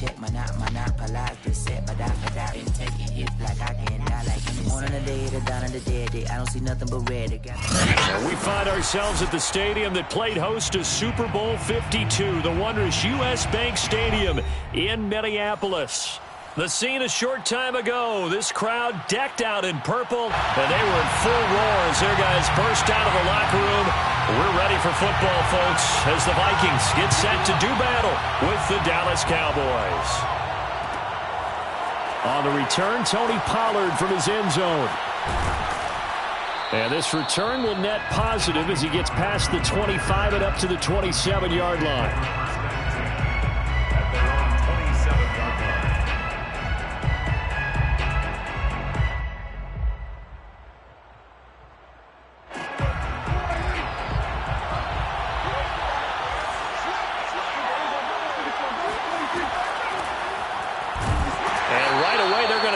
check, monopolize set, but been taking hits like I can die like this. Born on the day, the dawn of the dead day. I don't see nothing but red. We find ourselves at the stadium that played host to Super Bowl 52, the wondrous U.S. Bank Stadium in Minneapolis. The scene a short time ago, this crowd decked out in purple, and they were in full roar as their guys burst out of the locker room. We're ready for football, folks, as the Vikings get set to do battle with the Dallas Cowboys. On the return, Tony Pollard from his end zone. And this return will net positive as he gets past the 25 and up to the 27-yard line.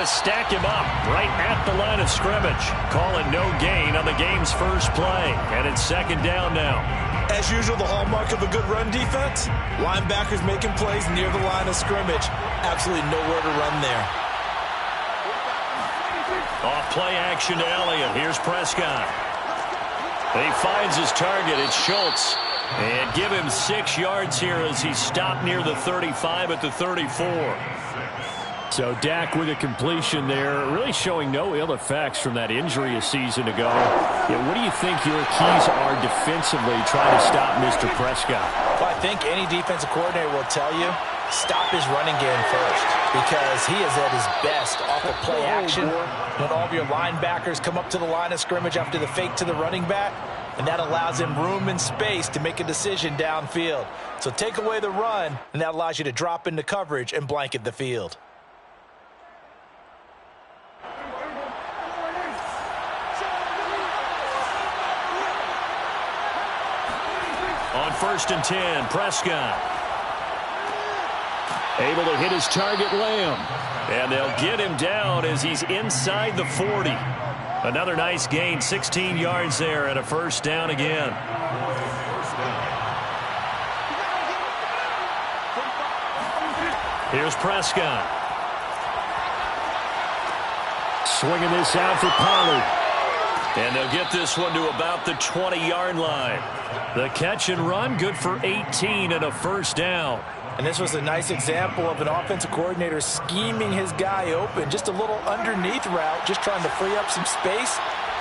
Stack him up right at the line of scrimmage. Calling no gain on the game's first play. And it's second down now. As usual, the hallmark of a good run defense, linebackers making plays near the line of scrimmage. Absolutely nowhere to run there. Off play action to Elliott. Here's Prescott. He finds his target. It's Schultz. And give him 6 yards here as he stopped near the 35 at the 34. So Dak with a completion there, really showing no ill effects from that injury a season ago. Yeah, what do you think your keys are defensively trying to stop Mr. Prescott? Well, I think any defensive coordinator will tell you, stop his running game first, because he is at his best off of play action when all of your linebackers come up to the line of scrimmage after the fake to the running back, and that allows him room and space to make a decision downfield. So take away the run, and that allows you to drop into coverage and blanket the field. On 1st and 10, Prescott. Able to hit his target, Lamb. And they'll get him down as he's inside the 40. Another nice gain, 16 yards there and a first down again. Here's Prescott. Swinging this out for Pollard. And they'll get this one to about the 20-yard line. The catch and run, good for 18 and a first down. And this was a nice example of an offensive coordinator scheming his guy open. Just a little underneath route, just trying to free up some space.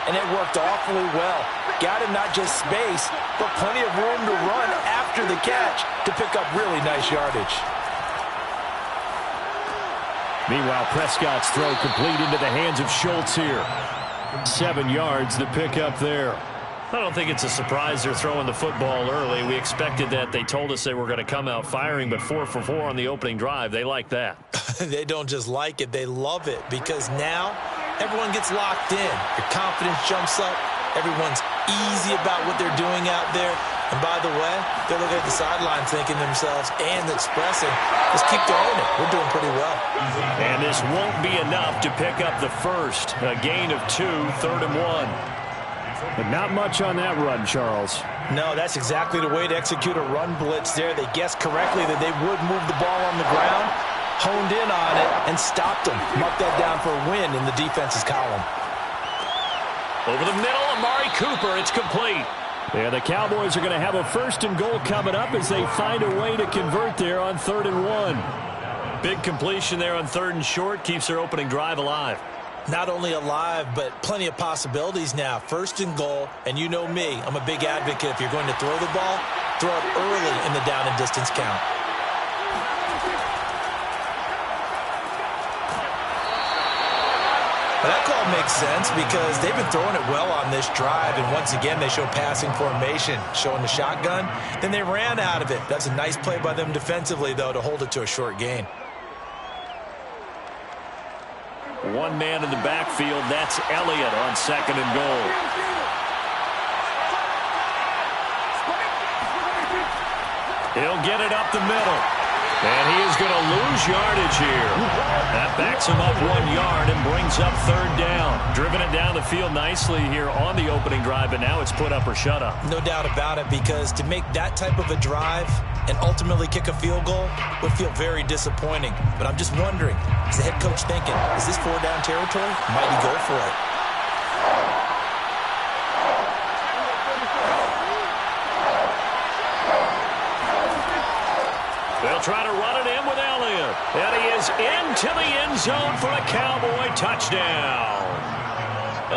And it worked awfully well. Got him not just space, but plenty of room to run after the catch to pick up really nice yardage. Meanwhile, Prescott's throw complete into the hands of Schultz here. 7 yards, the pickup there. I don't think it's a surprise they're throwing the football early. We expected that. They told us they were going to come out firing, but 4 for 4 on the opening drive. They like that. They don't just like it, they love it, because now everyone gets locked in. Your confidence jumps up. Everyone's easy about what they're doing out there. And by the way, they're looking at the sideline thinking themselves and expressing, let's keep throwing it. We're doing pretty well. And this won't be enough to pick up the first. A gain of 2, 3rd and 1. But not much on that run, Charles. No, that's exactly the way to execute a run blitz there. They guessed correctly that they would move the ball on the ground, honed in on it, and stopped them. Mark that down for a win in the defense's column. Over the middle, Amari Cooper. It's complete. Yeah, the Cowboys are going to have a 1st and goal coming up as they find a way to convert there on 3rd and 1. Big completion there on 3rd and short. Keeps their opening drive alive. Not only alive, but plenty of possibilities now. 1st and goal, and you know me, I'm a big advocate. If you're going to throw the ball, throw it early in the down and distance count. Well, that call makes sense because they've been throwing it well on this drive, and once again they show passing formation, showing the shotgun. Then they ran out of it. That's a nice play by them defensively, though, to hold it to a short gain. One man in the backfield, that's Elliott on 2nd and goal. He'll get it up the middle. And he is going to lose yardage here. That backs him up 1 yard and brings up third down. Driven it down the field nicely here on the opening drive, but now it's put up or shut up. No doubt about it, because to make that type of a drive and ultimately kick a field goal would feel very disappointing. But I'm just wondering, is the head coach thinking, is this 4-down territory? Might he go for it? They'll try to run it in with Elliott. And he is into the end zone for a Cowboy touchdown.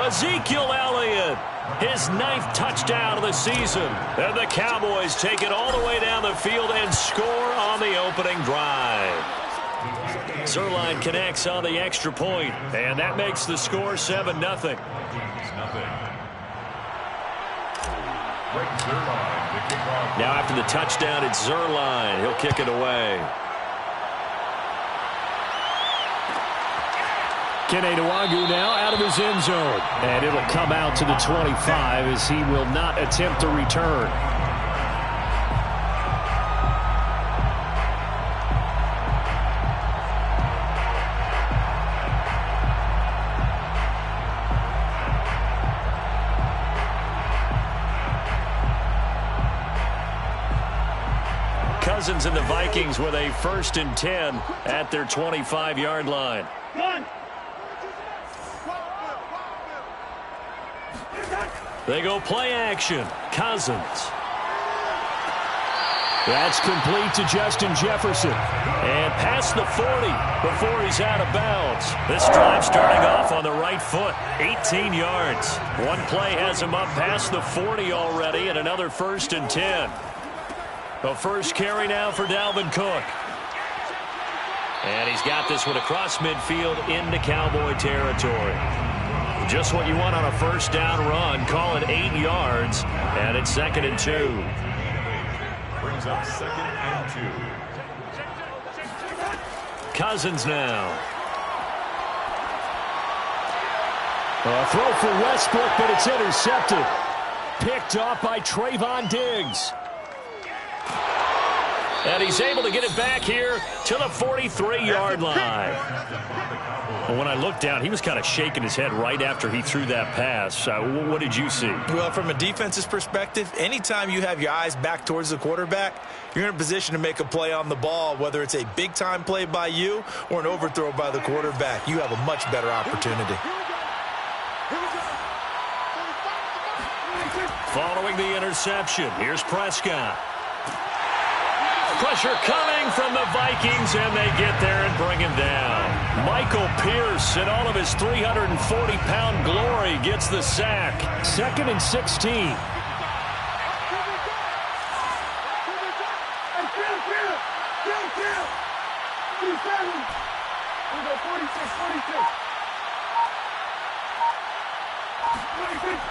Ezekiel Elliott, his 9th touchdown of the season. And the Cowboys take it all the way down the field and score on the opening drive. Zuerlein connects on the extra point, and that makes the score 7-0. Now after the touchdown, it's Zuerlein. He'll kick it away. Kene Nwangwu now out of his end zone. And it'll come out to the 25 as he will not attempt to return. Cousins and the Vikings with a 1st and 10 at their 25-yard line. They go play action. Cousins. That's complete to Justin Jefferson. And past the 40 before he's out of bounds. This drive starting off on the right foot. 18 yards. One play has him up past the 40 already, and another 1st and 10. The first carry now for Dalvin Cook. And he's got this one across midfield into Cowboy territory. Just what you want on a 1st down run. Call it 8 yards. And it's 2nd and 2. Brings up 2nd and 2. Cousins now. A throw for Westbrook, but it's intercepted. Picked off by Trayvon Diggs. And he's able to get it back here to the 43-yard line. Well, when I looked down, he was kind of shaking his head right after he threw that pass. What did you see? Well, from a defense's perspective, anytime you have your eyes back towards the quarterback, you're in a position to make a play on the ball, whether it's a big-time play by you or an overthrow by the quarterback. You have a much better opportunity. Following the interception, here's Prescott. Pressure coming from the Vikings, and they get there and bring him down. Michael Pierce, in all of his 340-pound glory, gets the sack. 2nd and 16.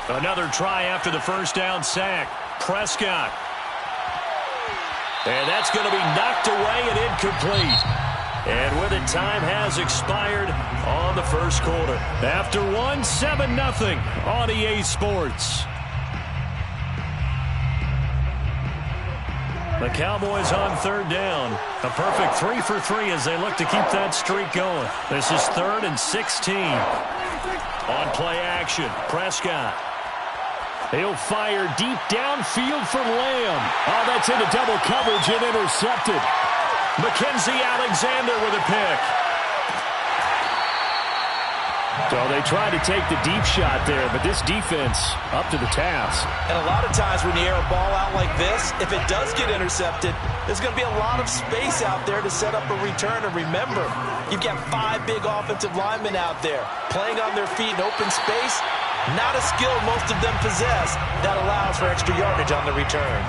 Another try after the 1st down sack. Prescott. And that's going to be knocked away and incomplete. And with it, time has expired on the 1st quarter. After one, 7-0 on EA Sports. The Cowboys on 3rd down. A perfect 3 for 3 as they look to keep that streak going. This is 3rd and 16. On play action, Prescott. He'll fire deep downfield for Lamb. Oh, that's into double coverage and intercepted. Mackenzie Alexander with a pick. So they tried to take the deep shot there, but this defense up to the task. And a lot of times when you air a ball out like this, if it does get intercepted, there's going to be a lot of space out there to set up a return. And remember, you've got 5 big offensive linemen out there playing on their feet in open space. Not a skill most of them possess that allows for extra yardage on the return.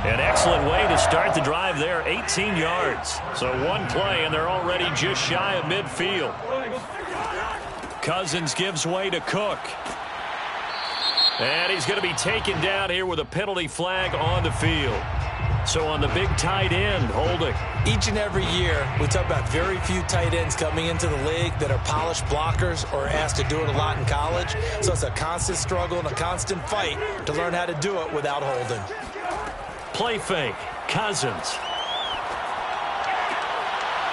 An excellent way to start the drive there, 18 yards. So one play, and they're already just shy of midfield. Cousins gives way to Cook. And he's going to be taken down here with a penalty flag on the field. So on the big tight end, holding. Each and every year, we talk about very few tight ends coming into the league that are polished blockers or asked to do it a lot in college. So it's a constant struggle and a constant fight to learn how to do it without holding. Play fake, Cousins.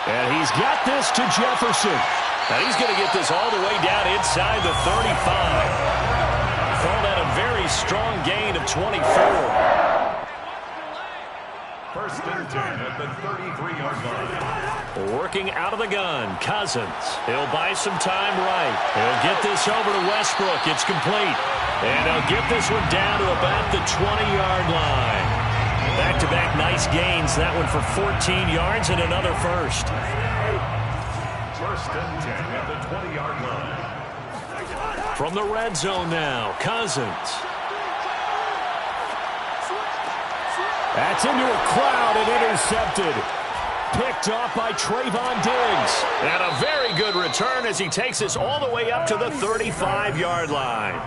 And he's got this to Jefferson. And he's going to get this all the way down inside the 35. Call that a very strong gain of 24. First and 10 at the 33-yard line. Working out of the gun, Cousins. He'll buy some time right. He'll get this over to Westbrook. It's complete. And he'll get this one down to about the 20-yard line. Back-to-back nice gains. That one for 14 yards and another first. First and 10 at the 20-yard line. From the red zone now, Cousins. That's into a crowd and intercepted. Picked off by Trayvon Diggs. And a very good return as he takes us all the way up to the 35-yard line.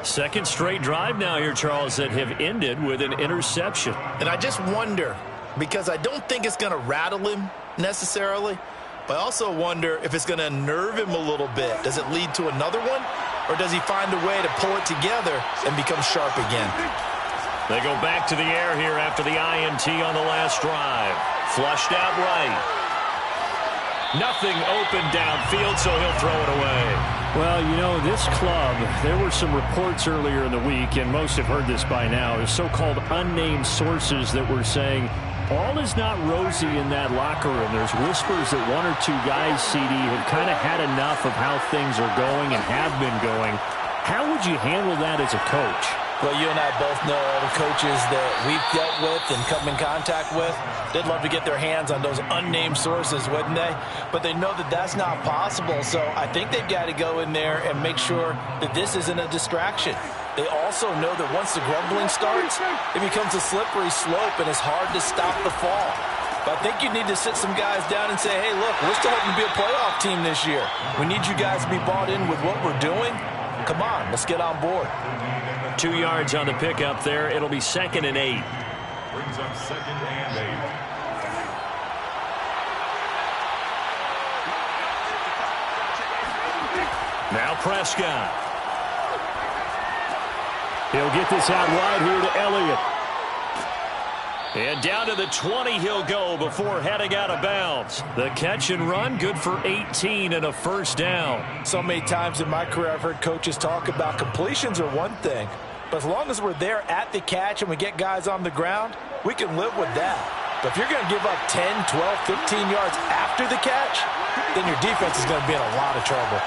Second straight drive now here, Charles, that have ended with an interception. And I just wonder, because I don't think it's going to rattle him necessarily, but I also wonder if it's going to unnerve him a little bit. Does it lead to another one? Or does he find a way to pull it together and become sharp again? They go back to the air here after the INT on the last drive. Flushed out right. Nothing open downfield, so he'll throw it away. Well, you know, this club, there were some reports earlier in the week, and most have heard this by now, is so-called unnamed sources that were saying all is not rosy in that locker room. There's whispers that one or two guys, CD, have kind of had enough of how things are going and have been going. How would you handle that as a coach? Well, you and I both know all the coaches that we've dealt with and come in contact with. They'd love to get their hands on those unnamed sources, wouldn't they? But they know that that's not possible, so I think they've got to go in there and make sure that this isn't a distraction. They also know that once the grumbling starts, it becomes a slippery slope and it's hard to stop the fall. But I think you need to sit some guys down and say, hey, look, we're still hoping to be a playoff team this year. We need you guys to be bought in with what we're doing. Come on, let's get on board. 2 yards on the pickup there. It'll be 2nd and 8. Brings up 2nd and 8. Now Prescott. He'll get this out wide here to Elliott. And down to the 20 he'll go before heading out of bounds. The catch and run, good for 18 and a first down. So many times in my career I've heard coaches talk about completions are one thing, but as long as we're there at the catch and we get guys on the ground, we can live with that. But if you're going to give up 10, 12, 15 yards after the catch, then your defense is going to be in a lot of trouble.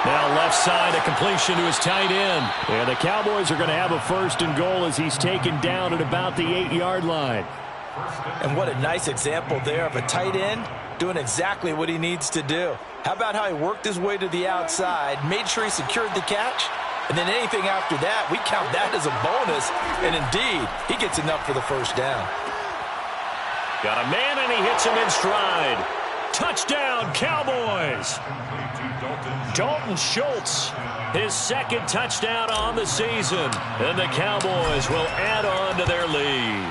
Now left side, a completion to his tight end. And the Cowboys are going to have a 1st and goal as he's taken down at about the 8-yard line. And what a nice example there of a tight end doing exactly what he needs to do. How about how he worked his way to the outside, made sure he secured the catch, and then anything after that, we count that as a bonus. And indeed, he gets enough for the first down. Got a man and he hits him in stride. Touchdown, Cowboys. Dalton Schultz, his 2nd touchdown on the season. And the Cowboys will add on to their lead.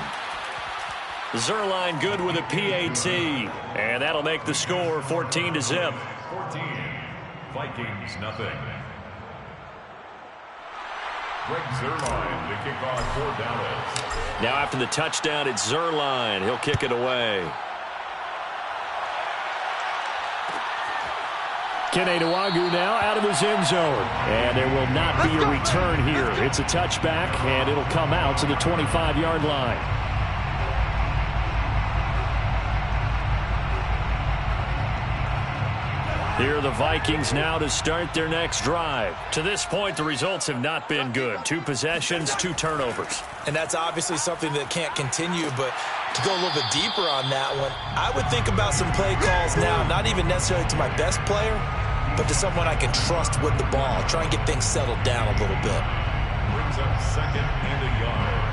Zuerlein good with a PAT. And that'll make the score 14-0. 14. Vikings, nothing. Greg Zuerlein, the kickoff for Dallas. Now after the touchdown, it's Zuerlein. He'll kick it away. Kene Nwangwu now out of his end zone. And there will not be a return here. It's a touchback, and it'll come out to the 25-yard line. Here are the Vikings now to start their next drive. To this point, the results have not been good. 2 possessions, 2 turnovers. And that's obviously something that can't continue, but to go a little bit deeper on that one, I would think about some play calls now, not even necessarily to my best player, but to someone I can trust with the ball. Try and get things settled down a little bit. Brings up 2nd and a yard.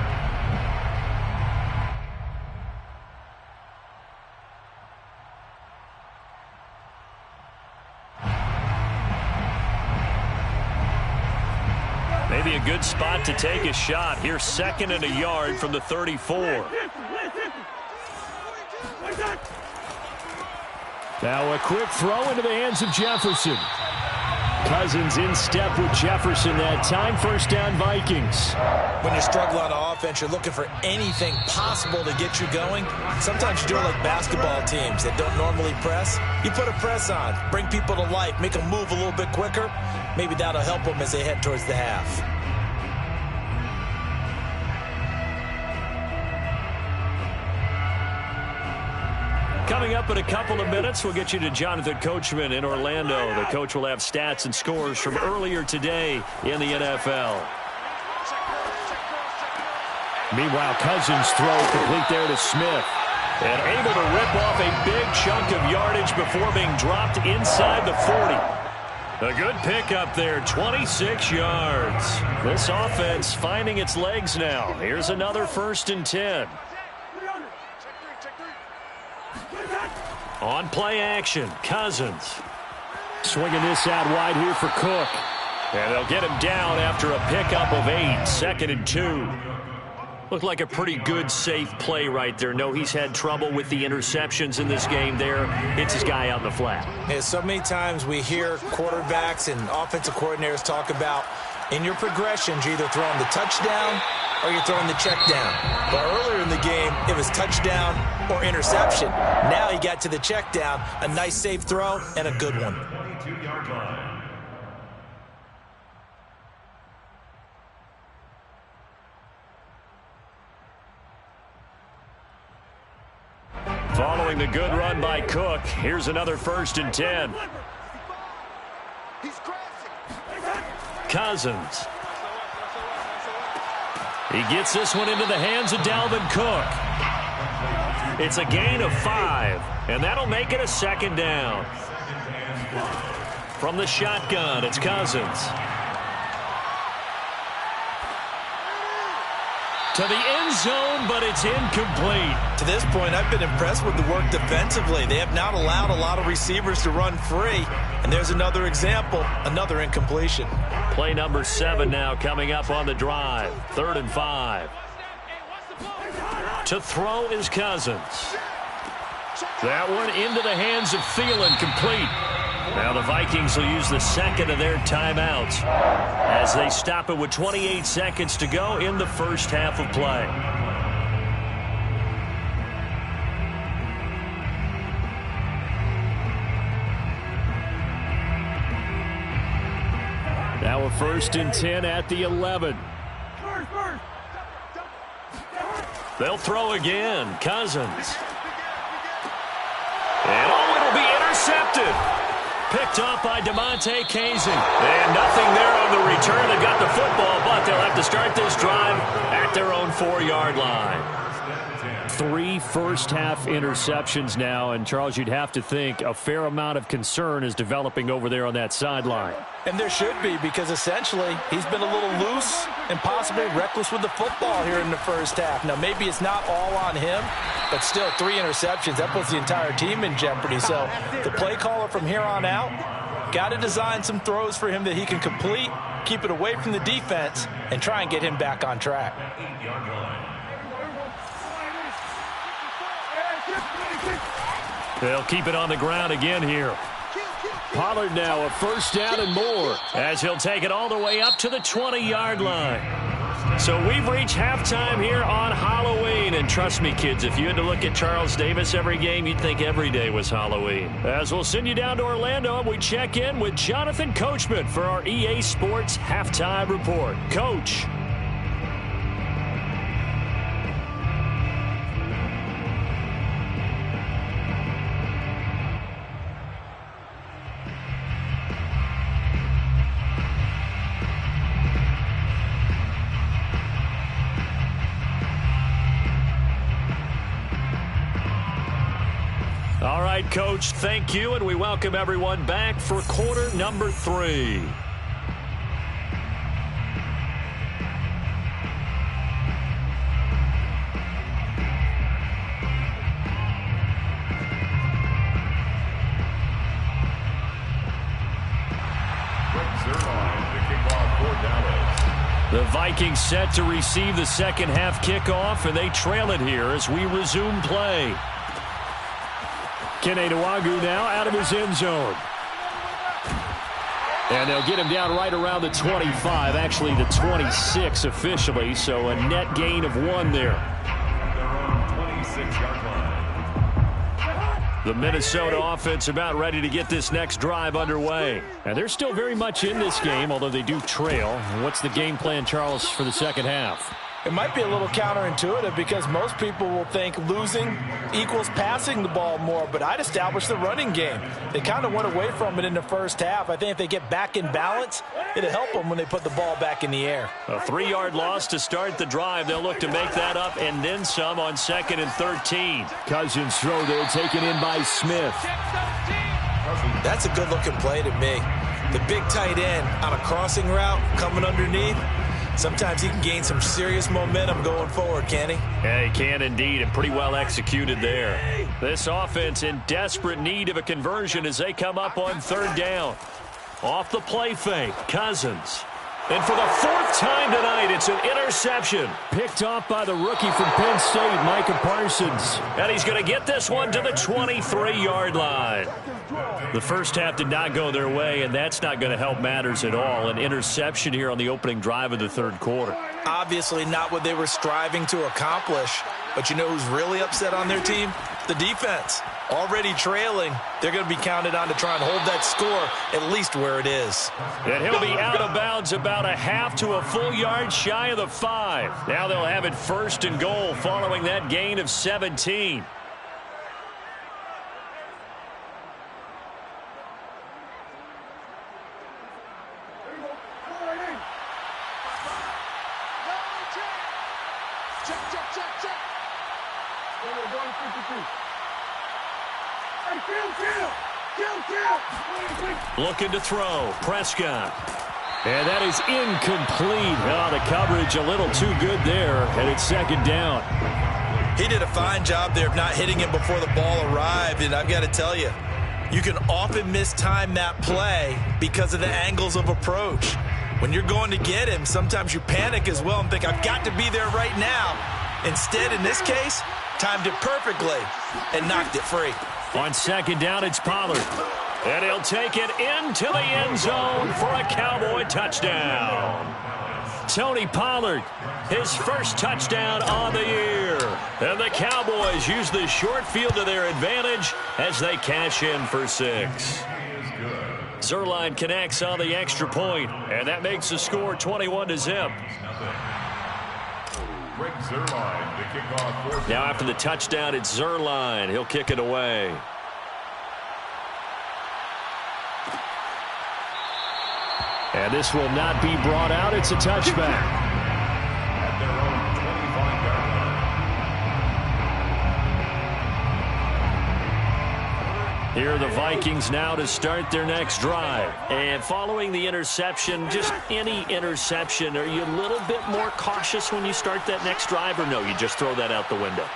Maybe a good spot to take a shot. Here's 2nd and a yard from the 34. Now a quick throw into the hands of Jefferson. Cousins in step with Jefferson that time. First down, Vikings. When you struggle on offense, you're looking for anything possible to get you going. Sometimes you do it like basketball teams that don't normally press. You put a press on, bring people to life, make them move a little bit quicker. Maybe that'll help them as they head towards the half. Coming up in a couple of minutes, we'll get you to Jonathan Coachman in Orlando. The coach will have stats and scores from earlier today in the NFL. Meanwhile, Cousins throw complete there to Smith. And able to rip off a big chunk of yardage before being dropped inside the 40. A good pickup there, 26 yards. This offense finding its legs now. Here's another 1st and 10. On play action, Cousins. Swinging this out wide here for Cook. And they'll get him down after a pickup of 8, 2nd and 2. Looked like a pretty good, safe play right there. No, he's had trouble with the interceptions in this game there. Hits his guy out in the flat. Yeah, so many times we hear quarterbacks and offensive coordinators talk about in your progressions, you're either throwing the touchdown or you're throwing the check down. But earlier in the game, it was touchdown or interception. Now he got to the check down, a nice safe throw, and a good one. 22-yard line. Following the good run by Cook, here's another 1st and 10. Cousins. He gets this one into the hands of Dalvin Cook. It's a gain of 5, and that'll make it a 2nd down. From the shotgun, it's Cousins. To the end zone, but it's incomplete. To this point, I've been impressed with the work defensively. They have not allowed a lot of receivers to run free. And there's another example, another incompletion. Play number 7 now coming up on the drive. 3rd and 5. To throw is Cousins. That one into the hands of Thielen, complete. Now the Vikings will use the 2nd of their timeouts as they stop it with 28 seconds to go in the first half of play. Now a 1st and 10 at the 11. They'll throw again. Cousins. And it'll be intercepted. Picked off by DeMonte Casey. And nothing there on the return. They've got the football, but they'll have to start this drive at their own 4-yard line. 3 first-half interceptions now, and Charles, you'd have to think a fair amount of concern is developing over there on that sideline. And there should be, because essentially he's been a little loose and possibly reckless with the football here in the first half. Now, maybe it's not all on him, but still 3 interceptions. That puts the entire team in jeopardy. So the play caller from here on out got to design some throws for him that he can complete, keep it away from the defense, and try and get him back on track. They'll keep it on the ground again here. Pollard now a 1st down and more as he'll take it all the way up to the 20-yard line. So we've reached halftime here on Halloween. And trust me, kids, if you had to look at Charles Davis every game, you'd think every day was Halloween. As we'll send you down to Orlando, we check in with Jonathan Coachman for our EA Sports Halftime Report. Coach. All right, Coach, thank you, and we welcome everyone back for quarter number 3. The Vikings set to receive the second half kickoff, and they trail it here as we resume play. Kene Nwangwu now out of his end zone. And they'll get him down right around the 25, actually the 26 officially, so a net gain of 1 there. Their own 26-yard line. The Minnesota offense about ready to get this next drive underway. And they're still very much in this game, although they do trail. What's the game plan, Charles, for the second half? It might be a little counterintuitive because most people will think losing equals passing the ball more, but I'd establish the running game. They kind of went away from it in the first half. I think if they get back in balance, it'll help them when they put the ball back in the air. A 3-yard loss to start the drive. They'll look to make that up and then some on 2nd and 13. Cousins throw there, taken in by Smith. That's a good-looking play to me. The big tight end on a crossing route coming underneath. Sometimes he can gain some serious momentum going forward, can he? Yeah, he can indeed, and pretty well executed there. This offense in desperate need of a conversion as they come up on 3rd down. Off the play fake, Cousins. And for the 4th time tonight, it's an interception. Picked off by the rookie from Penn State, Micah Parsons. And he's going to get this one to the 23-yard line. The first half did not go their way, and that's not going to help matters at all. An interception here on the opening drive of the 3rd quarter. Obviously not what they were striving to accomplish. But you know who's really upset on their team? The defense. Already trailing, they're going to be counted on to try and hold that score at least where it is. And he'll be out of bounds about a half to a full yard shy of the 5. Now they'll have it 1st and goal following that gain of 17. Looking to throw. Prescott. And that is incomplete. Oh, the coverage a little too good there, and it's 2nd down. He did a fine job there of not hitting him before the ball arrived, and I've got to tell you, you can often mistime that play because of the angles of approach. When you're going to get him, sometimes you panic as well and think, I've got to be there right now. Instead, in this case, timed it perfectly and knocked it free. On 2nd down, it's Pollard. And he'll take it into the end zone for a Cowboy touchdown. Tony Pollard, his first touchdown on the year. And the Cowboys use the short field to their advantage as they cash in for 6. Zuerlein connects on the extra point, and that makes the score 21-0. Greg Zuerlein to kick off. Now after the touchdown, it's Zuerlein. He'll kick it away. And this will not be brought out. It's a touchback. At their own 25-yard line. Here are the Vikings now to start their next drive. And following the interception, just any interception, are you a little bit more cautious when you start that next drive, or no, you just throw that out the window?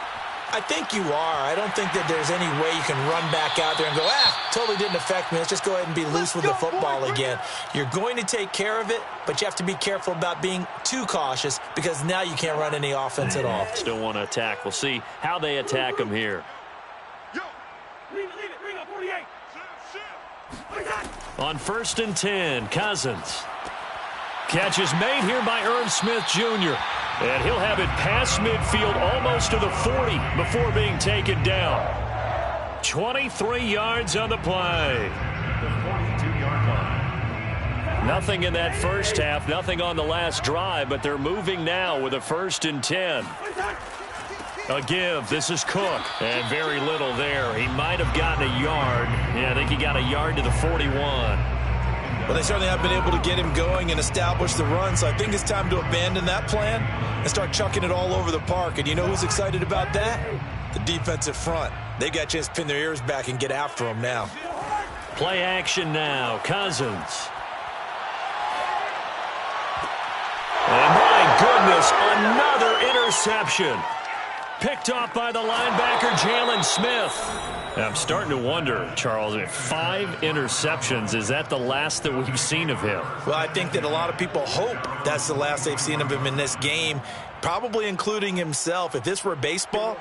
I think you are. I don't think that there's any way you can run back out there and go, totally didn't affect me. Let's just go ahead and be loose with the football again. You're going to take care of it, but you have to be careful about being too cautious because now you can't run any offense at all. Still want to attack. We'll see how they attack them here. On 1st and 10, Cousins. Catch is made here by Irv Smith Jr. And he'll have it past midfield almost to the 40 before being taken down. 23 yards on the play. The 42-yard line. Nothing in that first half, nothing on the last drive, but they're moving now with a 1st and 10. A give. This is Cook. And very little there. He might have gotten a yard. Yeah, I think he got a yard to the 41. Well, they certainly have been able to get him going and establish the run, so I think it's time to abandon that plan and start chucking it all over the park. And you know who's excited about that? The defensive front. They got a chance to pin their ears back and get after him now. Play action now. Cousins. And my goodness, another interception. Picked off by the linebacker, Jalen Smith. I'm starting to wonder, Charles, 5 interceptions, is that the last that we've seen of him? Well, I think that a lot of people hope that's the last they've seen of him in this game, probably including himself. If this were baseball,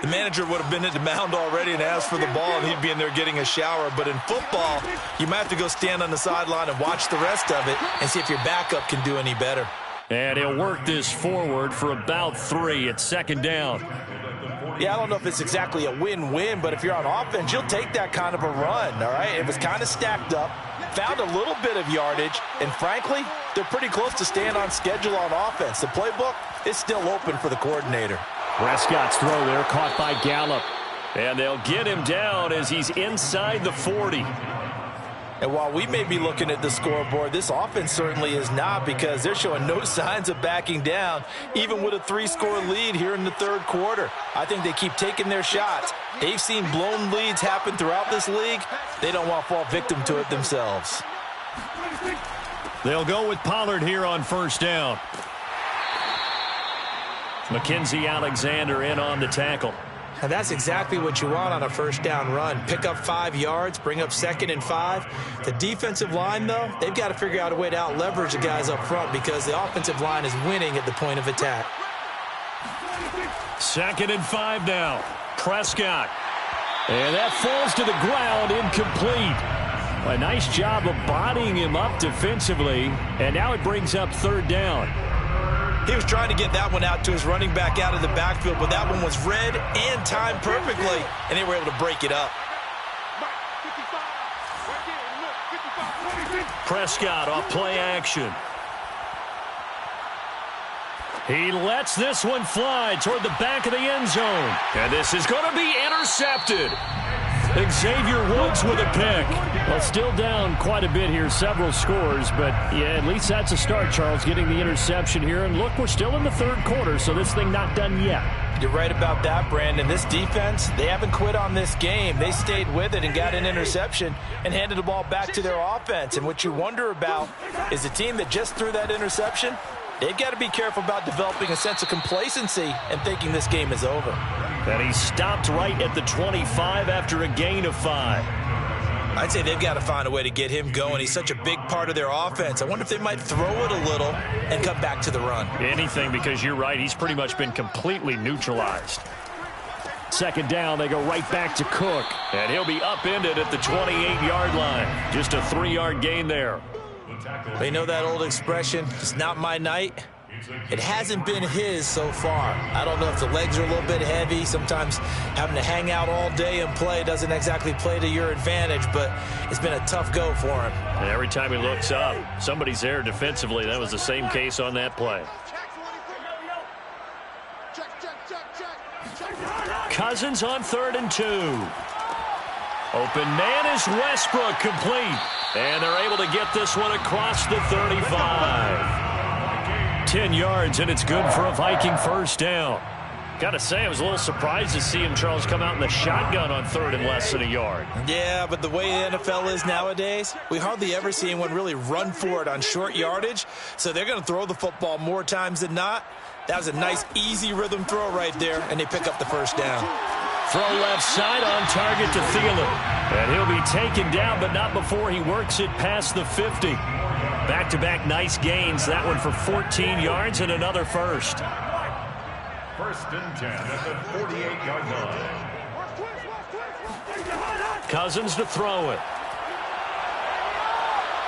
the manager would have been at the mound already and asked for the ball, and he'd be in there getting a shower. But in football, you might have to go stand on the sideline and watch the rest of it and see if your backup can do any better. And he'll work this forward for about 3. It's 2nd down. Yeah, I don't know if it's exactly a win-win, but if you're on offense, you'll take that kind of a run, all right? It was kind of stacked up, found a little bit of yardage, and frankly, they're pretty close to staying on schedule on offense. The playbook is still open for the coordinator. Prescott's throw there caught by Gallup. And they'll get him down as he's inside the 40. And while we may be looking at the scoreboard, this offense certainly is not, because they're showing no signs of backing down, even with a 3-score lead here in the 3rd quarter. I think they keep taking their shots. They've seen blown leads happen throughout this league. They don't want to fall victim to it themselves. They'll go with Pollard here on 1st down. Mackenzie Alexander in on the tackle. And that's exactly what you want on a 1st down run. Pick up 5 yards, bring up 2nd and 5. The defensive line, though, they've got to figure out a way to out-leverage the guys up front, because the offensive line is winning at the point of attack. 2nd and 5 now. Prescott. And that falls to the ground, incomplete. A nice job of bodying him up defensively, and now it brings up 3rd down. He was trying to get that one out to his running back out of the backfield, but that one was read and timed perfectly, and they were able to break it up. Prescott off play action. He lets this one fly toward the back of the end zone. And this is going to be intercepted. Xavier Woods with a pick. Well, still down quite a bit here, several scores, but yeah, at least that's a start, Charles, getting the interception here. And look, we're still in the 3rd quarter, so this thing not done yet. You're right about that, Brandon. This defense, they haven't quit on this game. They stayed with it and got an interception and handed the ball back to their offense. And what you wonder about is the team that just threw that interception, they've got to be careful about developing a sense of complacency and thinking this game is over. And he stopped right at the 25 after a gain of 5. I'd say they've got to find a way to get him going. He's such a big part of their offense. I wonder if they might throw it a little and come back to the run. Anything, because you're right. He's pretty much been completely neutralized. 2nd down, they go right back to Cook. And he'll be upended at the 28-yard line. Just a 3-yard gain there. They know that old expression, it's not my night. It hasn't been his so far. I don't know if the legs are a little bit heavy. Sometimes having to hang out all day and play doesn't exactly play to your advantage, but it's been a tough go for him. And every time he looks up, somebody's there defensively. That was the same case on that play. Cousins on 3rd and 2. Open man is Westbrook, complete. And they're able to get this one across the 35. 10 yards, and it's good for a Viking 1st down. Got to say, I was a little surprised to see him, Charles, come out in the shotgun on 3rd and less than a yard. Yeah, but the way the NFL is nowadays, we hardly ever see anyone really run for it on short yardage, so they're going to throw the football more times than not. That was a nice, easy rhythm throw right there, and they pick up the 1st down. Throw left side on target to Thielen. And he'll be taken down, but not before he works it past the 50. Back-to-back nice gains. That one for 14 yards and another 1st. 1st and 10 at the 48-yard line. Cousins to throw it.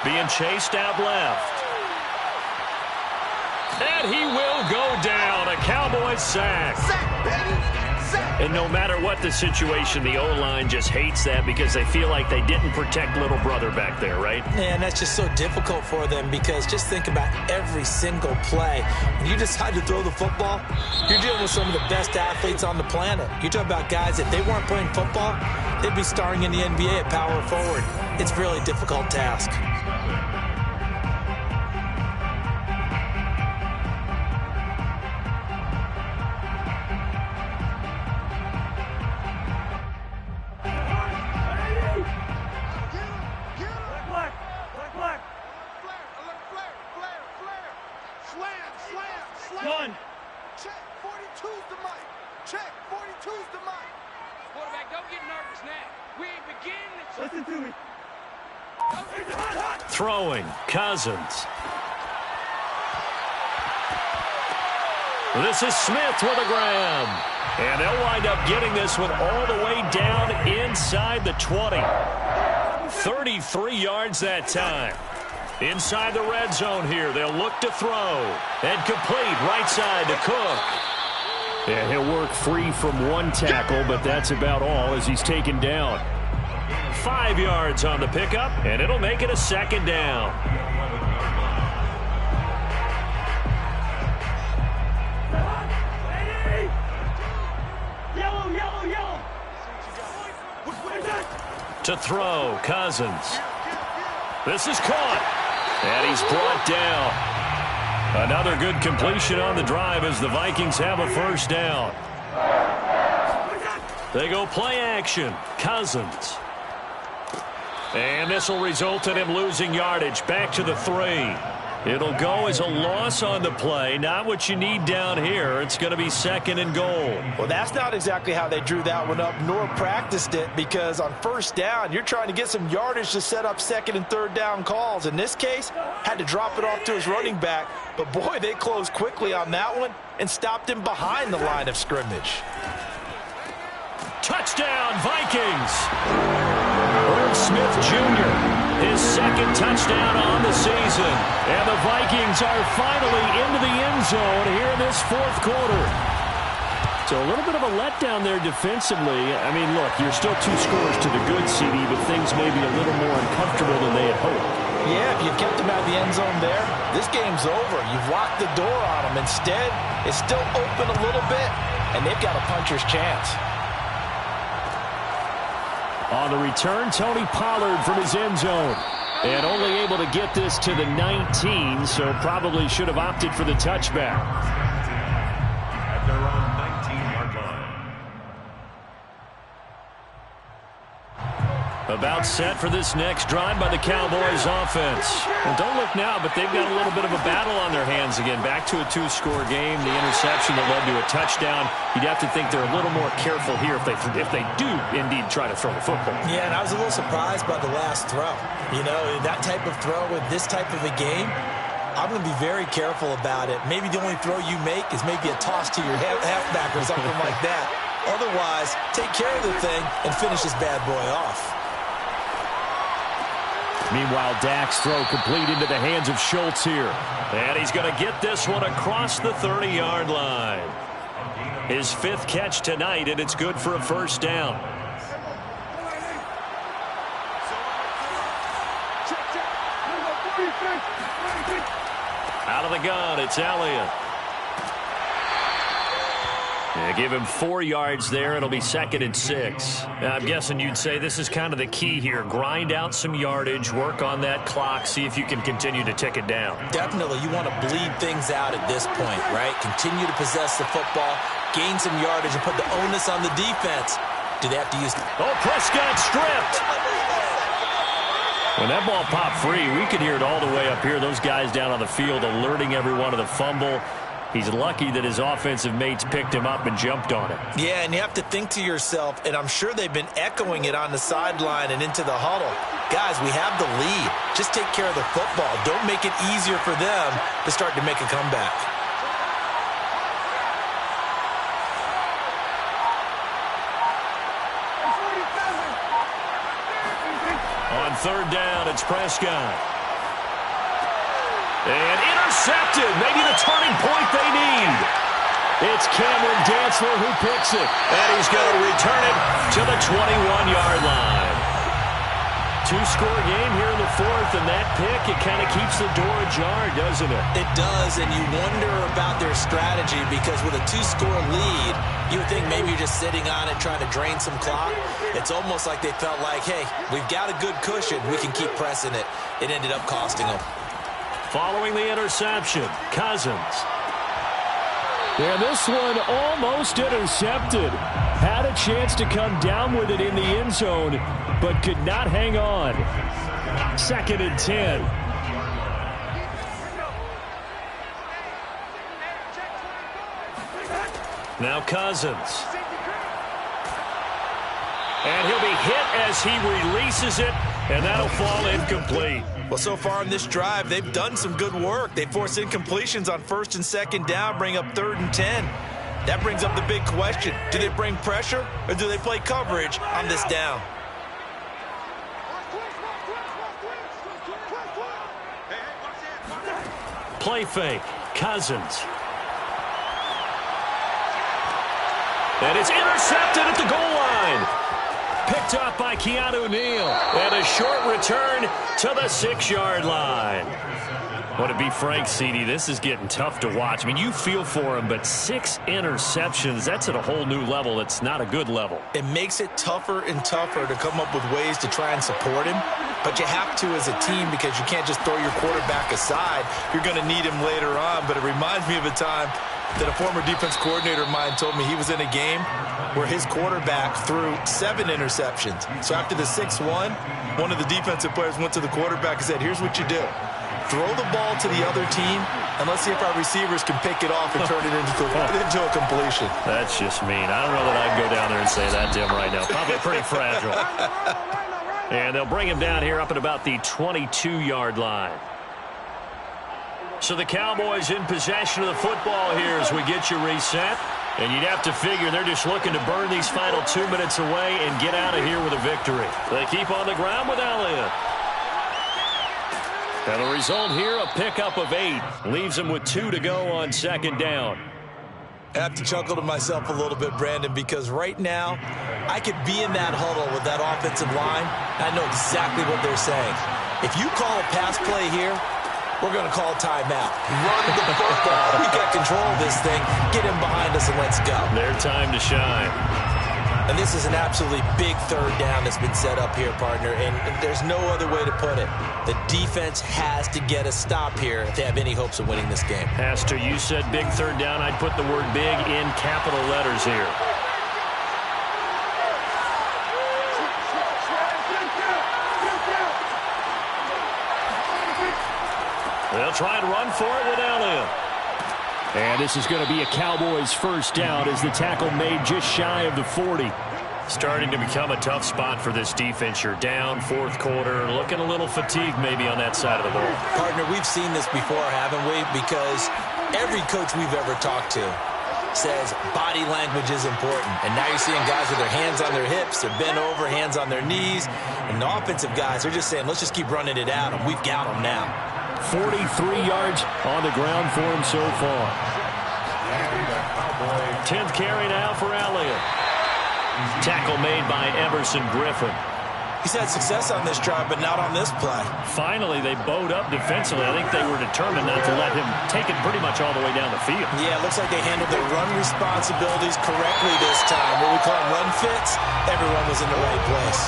Being chased out left. And he will go down. A Cowboys sack. Sack, baby. And no matter what the situation, the O-line just hates that because they feel like they didn't protect little brother back there, right? Man, that's just so difficult for them, because just think about every single play. When you decide to throw the football, you're dealing with some of the best athletes on the planet. You talk about guys, if they weren't playing football, they'd be starring in the NBA at power forward. It's a really difficult task. Throwing, Cousins. This is Smith with a grab. And they'll wind up getting this one all the way down inside the 20. 33 yards that time. Inside the red zone here, they'll look to throw. And complete right side to Cook. Yeah, he'll work free from one tackle, but that's about all as he's taken down. 5 yards on the pickup, and it'll make it a second down. To throw, Cousins. This is caught, and he's brought down. Another good completion on the drive as the Vikings have a first down. They go play action. Cousins. And this will result in him losing yardage. Back to the 3. It'll go as a loss on the play. Not what you need down here. It's going to be 2nd and goal. Well, that's not exactly how they drew that one up nor practiced it, because on first down, you're trying to get some yardage to set up 2nd and 3rd down calls. In this case, had to drop it off to his running back. But, boy, they closed quickly on that one and stopped him behind the line of scrimmage. Touchdown, Vikings! Irv Smith Jr., his 2nd touchdown on the season. And the Vikings are finally into the end zone here in this 4th quarter. So a little bit of a letdown there defensively. I mean, look, you're still 2 scores to the good, CD, but things may be a little more uncomfortable than they had hoped. Yeah, if you kept him out of the end zone there, this game's over. You've locked the door on him. Instead, it's still open a little bit, and they've got a puncher's chance. On the return, Tony Pollard from his end zone. And only able to get this to the 19, so probably should have opted for the touchback. At their own 19-yard line. About set for this next drive by the Cowboys offense. Well, don't look now, but they've got a little bit of a battle on their hands again. Back to a 2-score game. The interception that led to a touchdown. You'd have to think they're a little more careful here if they do indeed try to throw the football. Yeah, and I was a little surprised by the last throw. You know, that type of throw in this type of a game, I'm going to be very careful about it. Maybe the only throw you make is maybe a toss to your halfback or something like that. Otherwise, take care of the thing and finish this bad boy off. Meanwhile, Dak's throw complete into the hands of Schultz here. And he's going to get this one across the 30-yard line. His 5th catch tonight, and it's good for a first down. Out of the gun, it's Elliott. Yeah, give him 4 yards there. It'll be 2nd and 6. I'm guessing you'd say this is kind of the key here. Grind out some yardage, work on that clock, see if you can continue to tick it down. Definitely. You want to bleed things out at this point, right? Continue to possess the football, gain some yardage, and put the onus on the defense. Do they have to use... Oh, Prescott stripped. When that ball popped free, we could hear it all the way up here. Those guys down on the field alerting everyone of the fumble. He's lucky that his offensive mates picked him up and jumped on it. Yeah, and you have to think to yourself, and I'm sure they've been echoing it on the sideline and into the huddle. Guys, we have the lead. Just take care of the football. Don't make it easier for them to start to make a comeback. On 3rd down, it's Prescott. And intercepted. Maybe the turning point they need. It's Cameron Dantzler who picks it. And he's going to return it to the 21-yard line. 2-score game here in the 4th, and that pick, it kind of keeps the door ajar, doesn't it? It does, and you wonder about their strategy because with a 2-score lead, you would think maybe you're just sitting on it trying to drain some clock. It's almost like they felt like, hey, we've got a good cushion. We can keep pressing it. It ended up costing them. Following the interception, Cousins. And this one almost intercepted. Had a chance to come down with it in the end zone, but could not hang on. 2nd and 10. Now Cousins. And he'll be hit as he releases it And that'll fall incomplete. Well, so far in this drive, they've done some good work. They forced incompletions on 1st and 2nd down, bring up 3rd and 10. That brings up the big question. Do they bring pressure or do they play coverage on this down? Play fake. Cousins. And it's intercepted at the goal line. Picked up by Keanu Neal. And a short return to the 6-yard line. Well, to be frank, CD, this is getting tough to watch. I mean, you feel for him, but 6 interceptions, that's at a whole new level. It's not a good level. It makes it tougher and tougher to come up with ways to try and support him. But you have to as a team because you can't just throw your quarterback aside. You're going to need him later on. But it reminds me of a time that a former defense coordinator of mine told me he was in a game where his quarterback threw 7 interceptions. So after the 6-1, one of the defensive players went to the quarterback and said, here's what you do. Throw the ball to the other team, and let's see if our receivers can pick it off and turn it into a completion. That's just mean. I don't know that I'd go down there and say that to him right now. Probably pretty fragile. And they'll bring him down here up at about the 22-yard line. So the Cowboys in possession of the football here as we get you reset. And you'd have to figure they're just looking to burn these final 2 minutes away and get out of here with a victory. They keep on the ground with Elliott. And the result here, a pickup of 8. Leaves them with 2 to go on 2nd down. I have to chuckle to myself a little bit, Brandon, because right now I could be in that huddle with that offensive line. I know exactly what they're saying. If you call a pass play here, we're going to call timeout. Run the football. We got control of this thing. Get him behind us and let's go. Their time to shine. And this is an absolutely big 3rd down that's been set up here, partner, and there's no other way to put it. The defense has to get a stop here if they have any hopes of winning this game. Has to. You said big 3rd down. I'd put the word big in capital letters here. They'll try and run for it with Elliott. And this is going to be a Cowboys 1st down as the tackle made just shy of the 40. Starting to become a tough spot for this defense. You're down 4th quarter, looking a little fatigued maybe on that side of the ball. Partner, we've seen this before, haven't we? Because every coach we've ever talked to says body language is important. And now you're seeing guys with their hands on their hips, they're bent over, hands on their knees. And the offensive guys are just saying, let's just keep running it at them. We've got them now. 43 yards on the ground for him so far. 10th carry now for Elliott. Tackle made by Everson Griffin. He's had success on this drive, but not on this play. Finally, they bowed up defensively. I think they were determined not to let him take it pretty much all the way down the field. Yeah, it looks like they handled their run responsibilities correctly this time. What we call run fits, everyone was in the right place.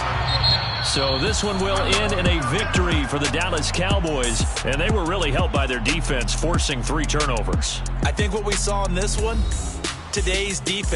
So this one will end in a victory for the Dallas Cowboys, and they were really helped by their defense, forcing 3 turnovers. I think what we saw in this one, today's defense.